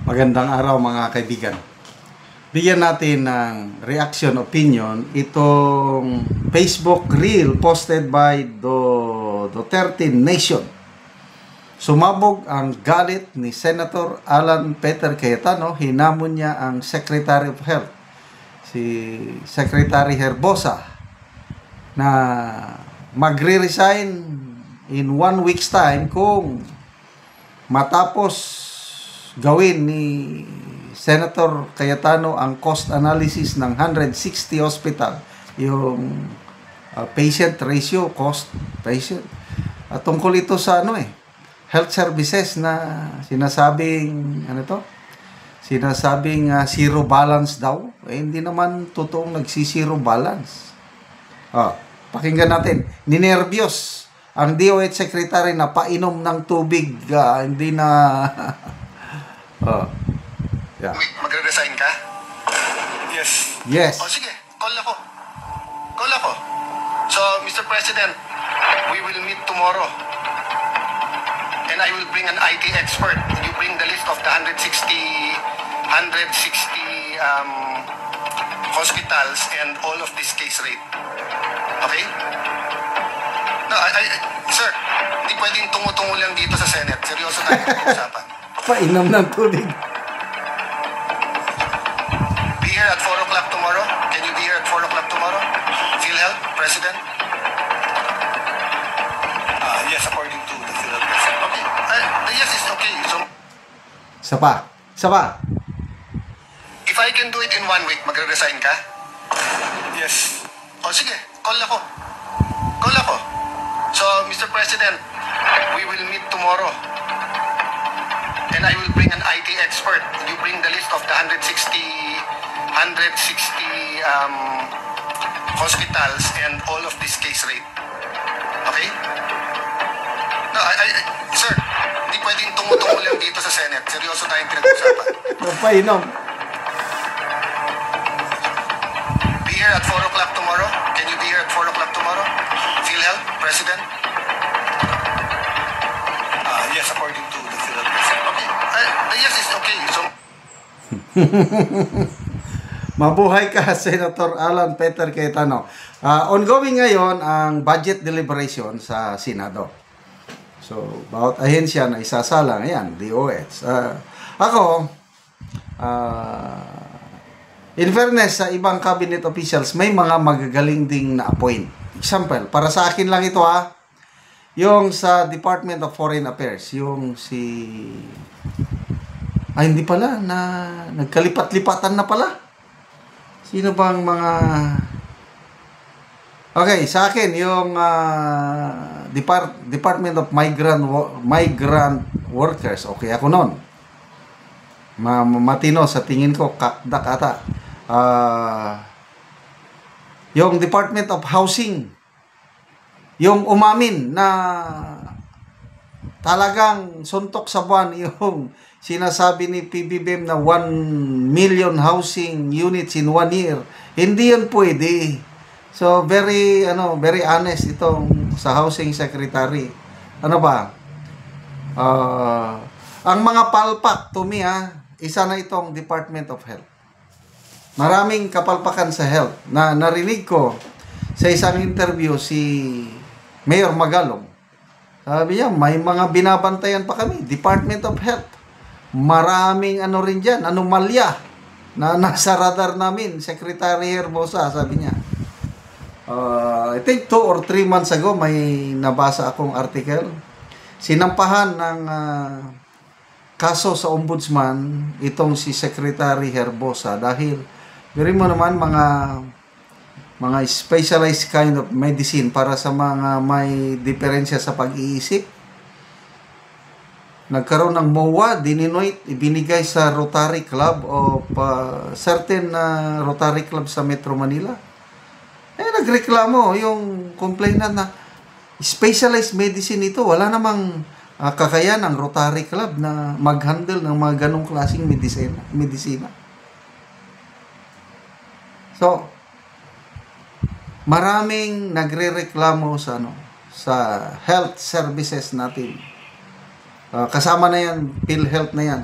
Magandang araw mga kaibigan. Bigyan natin ng reaction opinion itong Facebook reel posted by Duterte Nation. Sumabog ang galit ni Senator Alan Peter Cayetano. Hinamon niya ang Secretary of Health, si Secretary Herbosa, na magre-resign in 1 week's time kung matapos gawin ni Senator Cayetano ang cost analysis ng 160 hospital, yung patient ratio, cost patient. At tungkol ito sa health services na sinasabing zero balance daw. Hindi naman totoong nagsisiro balance. Pakinggan natin. Ninervyos ang DOH Secretary na painom ng tubig, hindi na yeah. Magre-resign ka? Yes. Sige, call ako. So, Mr. President, we will meet tomorrow. And I will bring an IT expert. You bring the list of the 160 hospitals and all of this case rate. Okay? No, sir, hindi pwedeng tungo-tungo lang dito sa Senate. Seryoso tayo pag-usapan. Painom ng tubig. Be here at 4 o'clock tomorrow? Can you be here at 4 o'clock tomorrow? PhilHealth, President? Yes, according to the PhilHealth President. Okay. Yes, it's okay. So, Isa pa. if I can do it in 1 week, magre-resign ka? Yes. Sige, call ako. So, Mr. President, we will meet tomorrow. And I will bring an IT expert. You bring the list of the 160 hospitals and all of this case rate. Okay? No, sir, hindi pwedeng tungo-tungo lang dito sa Senate. Seryoso tayong pinag-usapan. Painom. Be here at 4 o'clock tomorrow? Can you be here at 4 o'clock tomorrow? PhilHealth, President? Yes, according to the PhilHealth President. Okay. Yes, it's okay. So, Mabuhay ka, Senator Alan Peter Cayetano. Ongoing ngayon ang budget deliberation sa Senado. So, bawat ahensya na isasalang, ayan, DOH. In fairness, sa ibang cabinet officials, may mga magagaling ding na-appoint. Example, para sa akin lang ito yung sa Department of Foreign Affairs, yung hindi pala, nagkalipat-lipatan na pala. Sino bang mga... Okay, sa akin, yung Department of Migrant Workers, okay ako nun. Matino sa tingin ko, kakdak ata. Yung Department of Housing, yung umamin na talagang suntok sa buwan yung sinasabi ni PBBM na 1 million housing units in 1 year. Hindi yun pwede. So, very honest itong sa Housing Secretary. Ano ba? Ang mga palpak, to me, isa na itong Department of Health. Maraming kapalpakan sa health na narinig ko sa isang interview si Mayor Magalong. Sabi niya, may mga binabantayan pa kami, Department of Health. Maraming rin dyan, anomalya na nasa radar namin, Secretary Herbosa, sabi niya. I think 2 or 3 months ago, may nabasa akong article. Sinampahan ng kaso sa ombudsman itong si Secretary Herbosa dahil, biro mo naman, mga specialized kind of medicine para sa mga may diferensya sa pag-iisip. Nagkaroon ng MOA, dininoit, ibinigay sa Rotary Club o certain Rotary Club sa Metro Manila. Nagreklamo yung complainant na specialized medicine ito. Wala namang kakayan ng Rotary Club na mag-handle ng mga ganong klaseng medisina. So, maraming nagrereklamo sa health services natin. Kasama na yan, PhilHealth na yan.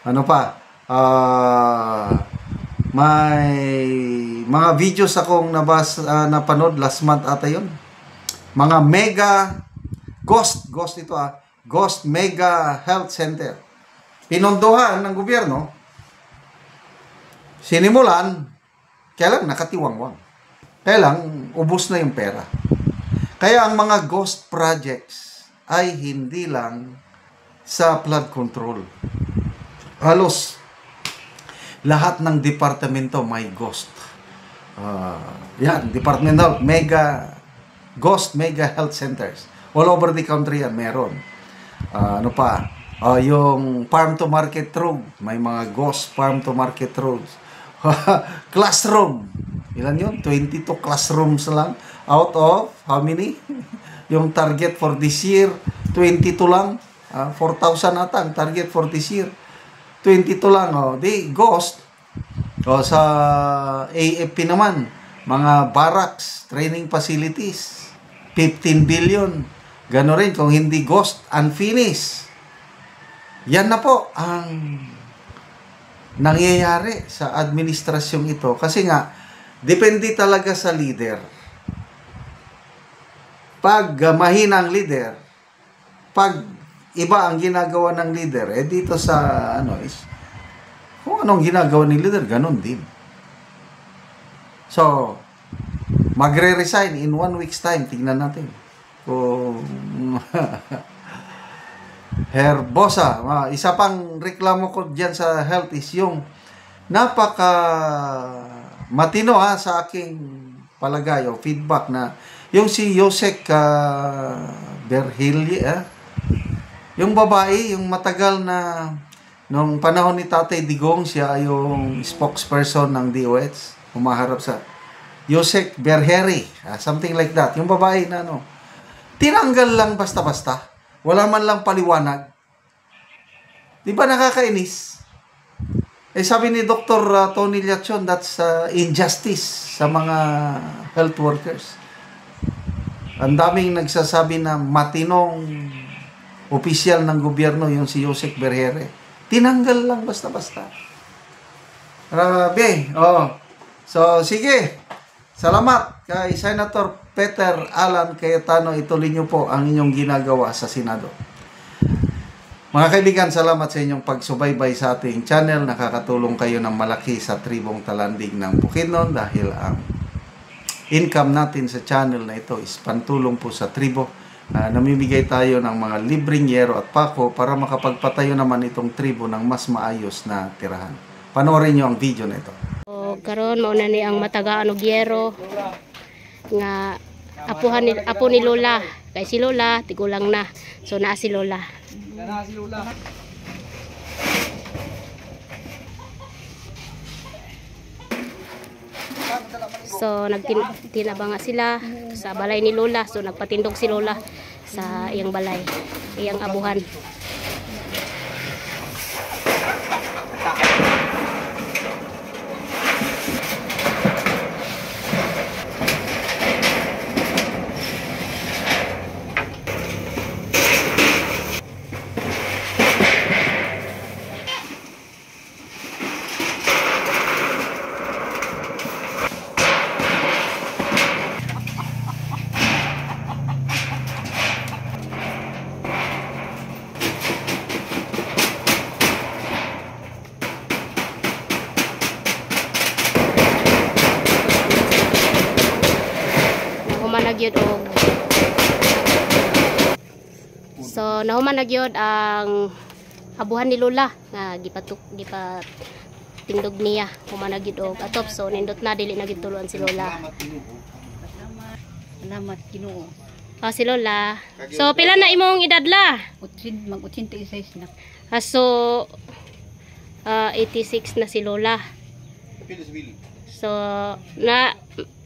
Ano pa? May mga videos akong napanood last month ata yun. Mga mega ghost ito Ghost Mega Health Center. Pinondohan ng gobyerno. Sinimulan, kaya lang nakatiwangwang. Kaya lang, ubos na yung pera. Kaya ang mga ghost projects ay hindi lang sa flood control. Halos lahat ng departamento may ghost. Yan, departmental, ghost mega health centers. All over the country yan, meron. Ano pa? Yung farm to market road, may mga ghost farm to market roads. Classroom. Ilan yun? 22 classrooms lang. Out of, how many? Yung target for this year, 22 lang. 4,000 ata ang target for this year. 22 lang. Di, ghost. Sa AFP naman, mga barracks, training facilities, 15 billion. Gano'n rin, kung hindi ghost, unfinished. Yan na po ang nangyayari sa administrasyong ito. Kasi nga, depende talaga sa leader. Pag mahina ang leader, pag iba ang ginagawa ng leader, dito sa kung anong ginagawa ng leader, ganun din. So, magre-resign in 1 week's time. Tignan natin. Kung Herr Bosa, isa pang reklamo ko dyan sa health is yung napaka matino sa aking palagay o feedback na yung si Yosek Berhili, yung babae, yung matagal na nung panahon ni Tatay Digong, siya yung spokesperson ng DOH, humaharap sa Yosek Berheri, something like that. Yung babae na tinanggal lang basta-basta. Wala man lang paliwanag. Di ba nakakainis? Sabi ni Dr. Tony Liachon, that's injustice sa mga health workers. Ang daming nagsasabi na matinong opisyal ng gobyerno yung si Yosek Berhere. Tinanggal lang basta-basta. Grabe. So, sige. Salamat kay Senator Peter Alan Cayetano. Ituloy niyo po ang inyong ginagawa sa Senado. Mga kaibigan, salamat sa inyong pagsubaybay sa ating channel. Nakakatulong kayo ng malaki sa tribong Talandig ng Bukidnon dahil ang income natin sa channel na ito is pantulong po sa tribo. Namimigay tayo ng mga libreng yero at pako para makapagpatayo naman itong tribo ng mas maayos na tirahan. Panoorin niyo ang video na ito. Karon mauna ni ang matagaan og yero nga apo ni Lola, kay si Lola tigulang na, so naa si Lola. So nagtinabanga sila sa balay ni Lola, so nagpatindog si Lola sa iyang balay, iyang abuhan. So nahuman na gyud ang abuhan ni Lola nga gipatingdog niya, human na gyud og atop, so nindot na dili na gyud tuluan si Lola. Salamat Ginoo. Si Lola. So pila na imong edad la? Mag-86 na. So 86 na si Lola. So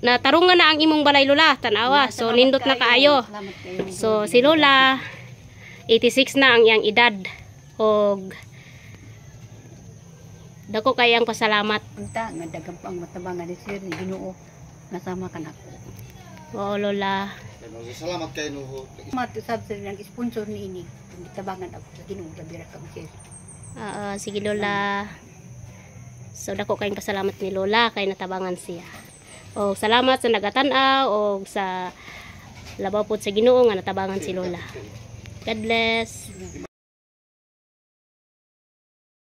natarungan na ang imong balay Lola, tanawa. So nindot na kaayo. So si Lola 86 na ang iyang edad. Og dako kayang pasalamat. Unta nga daghang pang matabangan ni Sir ni Ginoo nasama ka nako. Oo Lola. Salamat kay Nuho. Salamat usab sa nang sponsor ni ini. Gitabangan ako sa Ginoo labira ka Sir. Sige Lola. So dako kayong pasalamat ni Lola kay natabangan siya. O salamat sa nagatanaw o sa labaw po sa Ginoo nga natabangan si Lola. God bless.